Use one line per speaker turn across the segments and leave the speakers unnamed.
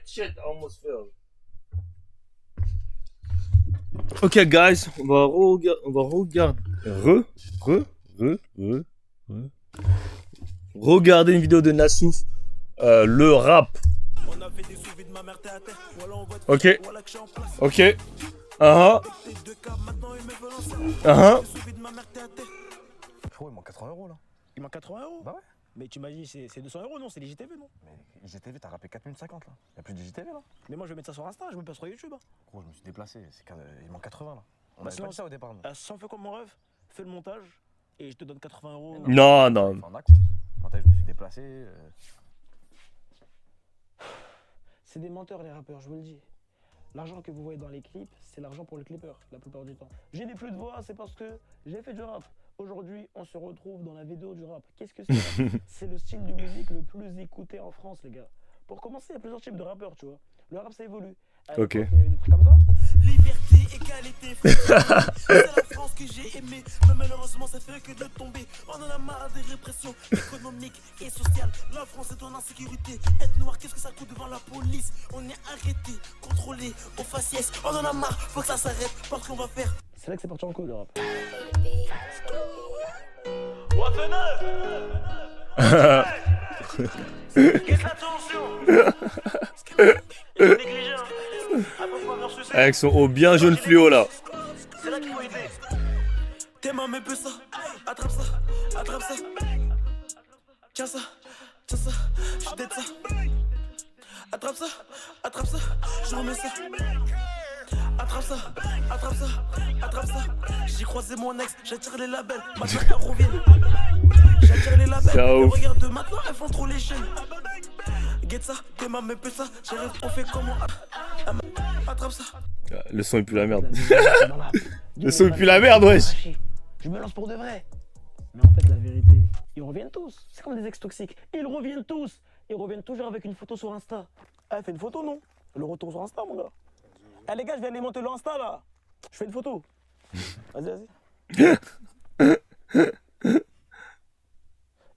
Shit, almost failed. Ok, guys, on va regarder une vidéo de Nassouf, le rap. Ok.
Frérot, il manque 80 € là.
Il manque 80 €?
Bah ouais.
Mais tu m'as dit c'est 200 € non, c'est les JTV non?
Mais IGTV, t'as rappelé 4 minutes 50 là. Y'a plus de JTV là.
Mais moi je vais mettre ça sur Insta, je me passe sur YouTube. Hein.
Gros, je me suis déplacé, il manque 80 là. On
Bah,
avait pas dit ça au départ.
Si on fait comme mon rêve, fais le montage et je te donne 80 €.
Non.
Enfin, on a compte. Moi, je me suis déplacé.
C'est des menteurs les rappeurs, je vous le dis. L'argent que vous voyez dans les clips, c'est l'argent pour le clipper, la plupart du temps. J'ai des plus de voix, c'est parce que j'ai fait du rap. Aujourd'hui, on se retrouve dans la vidéo du rap. Qu'est-ce que c'est? C'est le style de musique le plus écouté en France, les gars. Pour commencer, il y a plusieurs types de rappeurs, tu vois. Le rap, ça évolue.
Ok.
Il y avait des trucs comme ça.
Liberté, égalité, c'est la France que j'ai aimée. Mais malheureusement, ça fait que de tomber. On en a marre des répressions économiques et sociales. La France est en insécurité. Être noir, qu'est-ce que ça coûte devant la police? On est arrêté, contrôlé, au faciès. On en a marre, faut que ça s'arrête. Parce qu'on va faire.
C'est là que c'est parti en couille, le rap.
Qu'est-ce la tension?
Avec son haut bien jaune fluo là.
C'est là qu'il faut aider. Tes mains, mais peu ça. Attrape ça, attrape ça. Tiens ça, je t'aide ça. Attrape ça, je remets ça. Attrape ça. J'ai croisé mon ex, j'attire les labels. Maintenant elles reviennent. J'attire les labels. Et regarde maintenant, elles font trop les chaînes. Get ça, tes mains, mais peu ça. J'arrive, on fait comment? Attrape ça.
Le son est plus la merde. Le son est plus la merde, wesh.
Je me lance pour de vrai. Mais en fait, la vérité, ils reviennent tous. C'est comme des ex toxiques. Ils reviennent tous. Ils reviennent toujours avec une photo sur Insta. Ah, fais une photo, non? Le retour sur Insta, mon gars. Eh, les gars, je viens alimenter le Insta, là. Je fais une photo. Vas-y.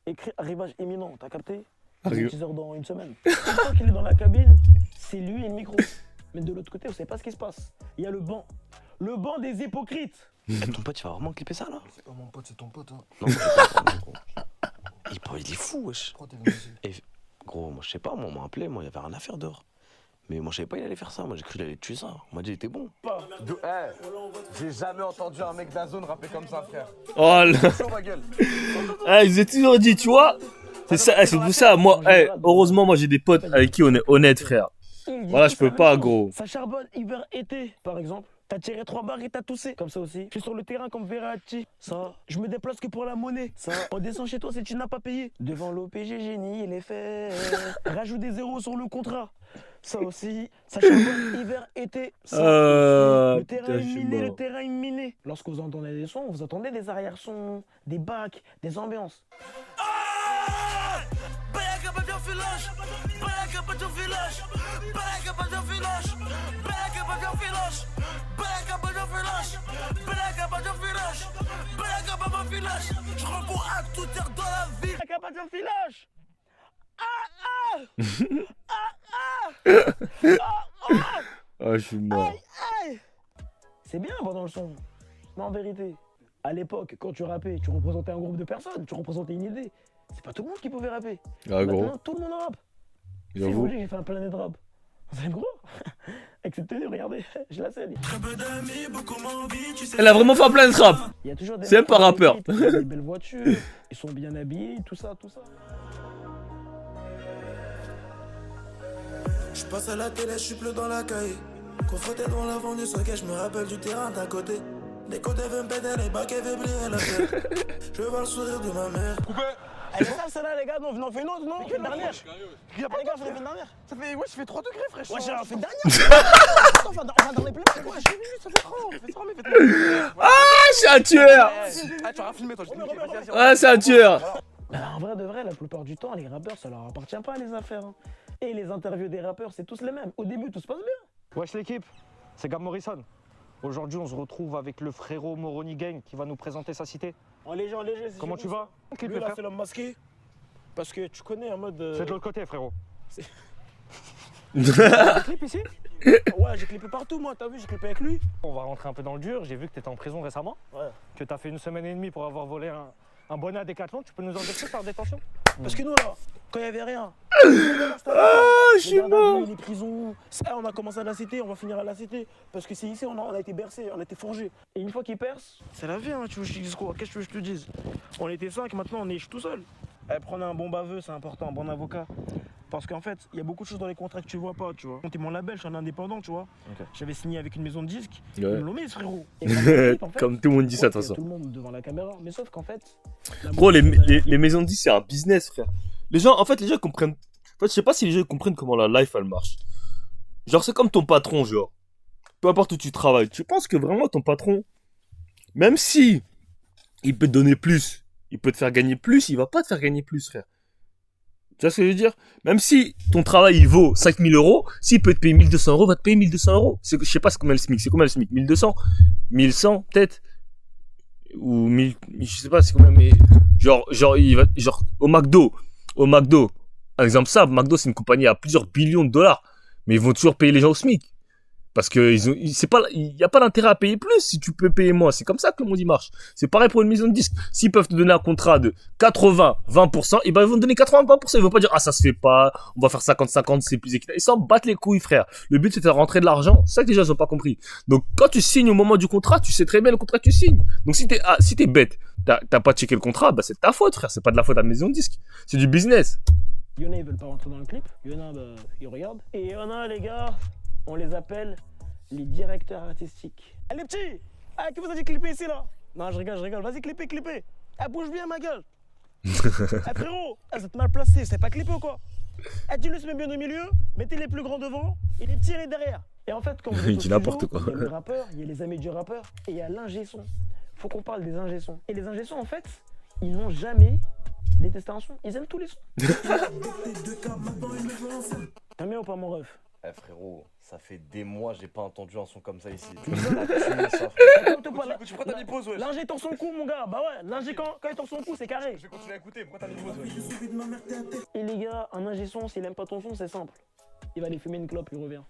Écrit arrivage imminent, t'as capté? 10 heures dans une semaine. Une fois qu'il est dans la cabine, c'est lui et le micro. Mais de l'autre côté, on sait pas ce qui se passe. Il y a le banc. Le banc des hypocrites.
Ton pote, il va vraiment clipper ça là?
C'est pas mon pote, c'est ton pote. Hein.
Non, il est fou, wesh.
Pourquoi t'es venu ici?
Et, gros, moi je sais pas, moi on m'a appelé, moi il y avait rien à faire dehors. Mais moi je savais pas il allait faire ça, moi j'ai cru qu'il allait tuer ça. On m'a dit il était bon.
J'ai jamais entendu un mec d'Azone rapper comme ça, frère.
Oh là.
Sur ma gueule.
Je vous ai toujours dit, tu vois. C'est ça, c'est pour ça. Moi, heureusement, moi j'ai des potes avec qui on est honnête, frère. Voilà, je peux pas, gros.
Ça charbonne hiver-été, par exemple. T'as tiré 3 barres et t'as toussé. Comme ça aussi. Je suis sur le terrain comme Verratti. Ça. Je me déplace que pour la monnaie. Ça. On descend chez toi si tu n'as pas payé. Devant l'OPG, génie, il est fait. Rajoute des zéros sur le contrat. Ça aussi. Ça charbonne hiver-été. Le terrain est miné, le terrain est miné. Lorsque vous entendez des sons, vous entendez des arrière-sons, des bacs, des ambiances.
Je recours à toute heure dans la ville.
Capacité filage.
Ah, je suis mort.
C'est bien pendant le son. Mais en vérité, à l'époque, quand tu rappais, tu représentais un groupe de personnes, tu représentais une idée. C'est pas tout le monde qui pouvait rapper.
Ah, gros.
Maintenant, tout le monde rappe. Si vous
J'avoue.
voulez, j'ai fait un planète rap. Vous êtes gros? Avec cette tenue, regardez, je la scène.
Elle a vraiment fait un plein de rap.
Il y a toujours des
C'est même pas rappeur.
Ils ont des belles voitures, ils sont bien habillés, tout ça.
Je passe à la télé, je suis plus dans la caille. Confronté dans l'avant du socket, je me rappelle du terrain d'à côté. Les côtés veulent me péter, les bacs veulent briller la tête. Je vois le sourire de ma mère.
Elle est sale celle-là les gars, non, on fait une autre, non? On fait une dernière. Les gars, on fait une dernière.
Ça fait, ouais, je fais 3 degrés, frère.
Ouais, on fait une dernière. On va dans les playbacks, ouais.
Ça fait trop, fais ça, mais fais
Ah, je suis un tueur.
Ah, tu vas filmer toi, je t'ai niqué.
Ah, c'est un tueur.
En vrai de vrai, la plupart du temps, les rappeurs, ça leur appartient pas les affaires. Hein. Et les interviews des rappeurs, c'est tous les mêmes. Au début, tout se passe bien.
Wesh l'équipe, c'est Gab Morrison. Aujourd'hui, on se retrouve avec le frérot Moroni Gang qui va nous présenter sa cité.
En léger.
Comment tu vas?
Lui, là, c'est l'homme masqué. Parce que tu connais en mode.
C'est de l'autre côté, frérot. Des clips ici?
Ouais, j'ai clippé partout, moi, t'as vu, j'ai clippé avec lui.
On va rentrer un peu dans le dur. J'ai vu que tu étais en prison récemment.
Ouais.
Que tu as fait 1 semaine et demie pour avoir volé un bonnet à Decathlon. Tu peux nous en dire plus par détention?
Parce que nous, là, quand il y avait rien.
Ah, je suis mort.
Les prisons. Ça, on a commencé à la cité, on va finir à la cité. Parce que c'est ici, on a été bercé, on a été forgé. Et une fois qu'il perce, c'est la vie, hein, tu veux que je te dise quoi? Qu'est-ce que tu veux que je te dise? On était 5, maintenant on est tout seul. Prenez un bon baveux, c'est important, un bon avocat. Parce qu'en fait, il y a beaucoup de choses dans les contrats que tu vois pas, tu vois. T'es mon label, je suis un indépendant, tu vois.
Ok.
J'avais signé avec une maison de disques,
Ouais.
ils me l'ont mis, ce frérot. Et quand on clip, en fait,
Comme tout le monde dit ça, de
ouais,
toute façon.
tout le monde devant la caméra, mais sauf qu'en fait...
Gros, les maisons de disques, c'est un business, frère. Les gens, en fait, les gens comprennent. En fait, je sais pas si les gens comprennent comment la life, elle marche. Genre, c'est comme ton patron, genre. Peu importe où tu travailles. Tu penses que vraiment ton patron, même si il peut te donner plus, il peut te faire gagner plus, il va pas te faire gagner plus, frère. Tu vois ce que je veux dire? Même si ton travail, il vaut 5000 euros, s'il peut te payer 1200 euros, il va te payer 1200 euros. Je sais pas combien le SMIC. C'est combien le SMIC? 1200? 1100, peut-être? Ou 1000, je sais pas, c'est combien, mais genre, au McDo, par exemple, ça, McDo, c'est une compagnie à plusieurs billions de dollars, mais ils vont toujours payer les gens au SMIC. Parce que il y a pas d'intérêt à payer plus si tu peux payer moins. C'est comme ça que le monde y marche. C'est pareil pour une maison de disques. S'ils peuvent te donner un contrat de 80-20%, et ben ils vont te donner 80-20%. Ils vont pas dire, ah, ça se fait pas, on va faire 50-50, c'est plus équitable. Ils s'en battent les couilles, frère. Le but, c'est de faire rentrer de l'argent. C'est ça que les gens n'ont pas compris. Donc, quand tu signes au moment du contrat, tu sais très bien le contrat que tu signes. Donc, si t'es bête, t'as pas checké le contrat, bah, c'est ta faute, frère. C'est pas de la faute à la maison de disques. C'est du business.
Il y en a, ils veulent pas rentrer dans le clip. Il y en a, bah, ils regardent. Et il y en a, les gars, on les appelle les directeurs artistiques. Eh, les petits! Ah, qui vous a dit clipper ici, là? Non, je rigole. Vas-y, clipper. Ah, bouge bien, ma gueule. Eh, frérot, vous êtes mal placé, c'est pas clipper ou quoi? Eh, dis-le, se met bien au milieu, mettez les plus grands devant et les petits derrière. Et en fait, quand vous
Il
êtes
dit
au
n'importe
studio,
quoi.
il y a le rappeur, il y a les amis du rappeur et il y a l'ingé son. Faut qu'on parle des ingé sons. Et les ingé sons, en fait, ils n'ont jamais détesté un son. Ils aiment tous les sons. T'aimes bien ou pas, mon ref?
Eh frérot, ça fait des mois j'ai pas entendu un son comme ça ici.
Pourquoi
t'as mis pause, wesh?
L'ingé tord son cou, mon gars. Bah ouais, l'ingé quand il tord son cou, c'est carré.
Je vais continuer à écouter, pourquoi t'as mis pause, wesh?
Et les gars, un ingé son, s'il aime pas ton son, c'est simple. Il va aller fumer une clope, il revient.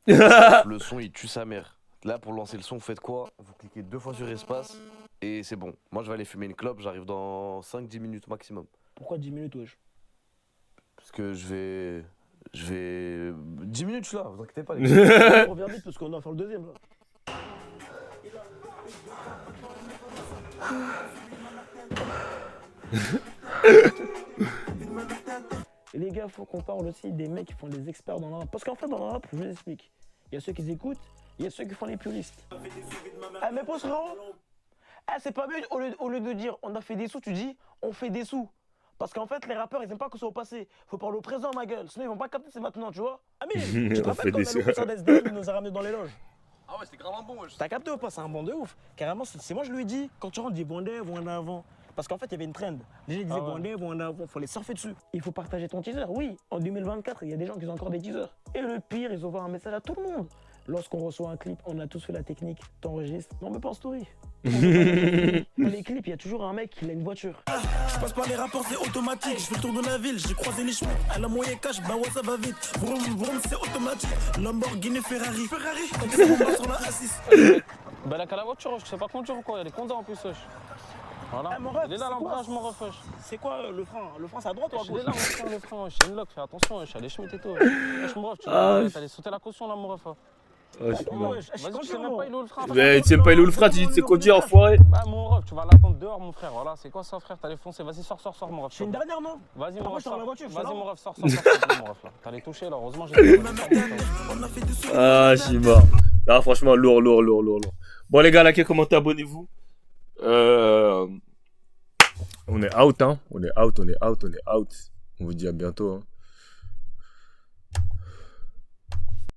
Le son, il tue sa mère. Là, pour lancer le son, vous faites quoi? Vous cliquez 2 fois sur espace et c'est bon. Moi, je vais aller fumer une clope, j'arrive dans 5-10 minutes maximum.
Pourquoi 10 minutes, wesh?
Parce que je vais... 10 minutes, je suis là, vous inquiétez pas, les gars.
On revient vite parce qu'on doit faire le deuxième, là. Et les gars, faut qu'on parle aussi des mecs qui font les experts dans le rap. Parce qu'en fait, dans le rap, je vous explique. Il y a ceux qui écoutent, il y a ceux qui font les puristes. Ah, mais pose, frérot. Ah, c'est pas mieux, au lieu de dire on a fait des sous, tu dis on fait des sous. Parce qu'en fait, les rappeurs, ils aiment pas que ce soit au passé. Faut parler au présent, ma gueule. Sinon, ils vont pas capter, c'est maintenant, tu vois. Ah, mais tu te
On fait
rappelles quand
des
on a le
sous.
concert d'SDM, il nous a ramenés dans les loges.
Ah ouais, c'était grave un bon, wesh.
T'as capté ou pas? C'est un bon de ouf. Carrément, c'est moi, je lui ai dit, quand tu rentres, dis Vendée, voix en avant. Parce qu'en fait, il y avait une trend. Les gens disaient Vendée, voix en avant. Faut les surfer dessus. Il faut partager ton teaser. Oui, en 2024, il y a des gens qui ont encore des teasers. Et le pire, ils envoient un message à tout le monde. Lorsqu'on reçoit un clip, on a tous fait la technique. T'enregistres. Non, mais pas en story. Dans les clips, il y a toujours un mec qui a une voiture.
Je passe par les rapports, c'est automatique. Je fais le tour de la ville, j'ai croisé les chemins. À la moyenne cash, bah ouais, ça va vite. Vroom, vroom, c'est automatique. Lamborghini, Ferrari. On descend sur la A6.
Bah, la la voiture, je sais pas conduire ou quoi, il y a des conduits en plus, wesh. Voilà.
Ah, mon ref,
Il est là
c'est quoi
l'embrayage, mon ref, wesh.
C'est quoi le frein? Le frein, c'est à droite ou à
Il est
gauche?
là, mon frein, le frein, wesh. Il y a une lock, fais attention, wesh. Il y a des Schmitt et tout. Wesh, mon ref, tu
Ah,
vas aller sauter la caution là, mon ref.
Ouais, je suis mort.
Wesh, je suis
Vas-y, tu sais
content,
même pas,
moi.
il est où le frein?
Mais tu sais pas, il est où le frère? Tu dis, tu sais conduire, enfoiré.
Bah, mon ref, tu vas l'attendre dehors, mon frère. Voilà, c'est quoi ça, frère? T'allais foncer. Vas-y, sors, mon ref.
C'est une dernière, non?
Vas-y, mon
Après,
ref,
je sors la voiture, je suis
Vas-y,
là.
mon ref, sors, mon ref, là. T'allais toucher, là. Heureusement, j'ai
Ah, je suis mort. Non, franchement, lourd. Bon, les gars, likez, commentez, abonnez-vous. On est out, hein. On est out. On vous dit à bientôt, hein.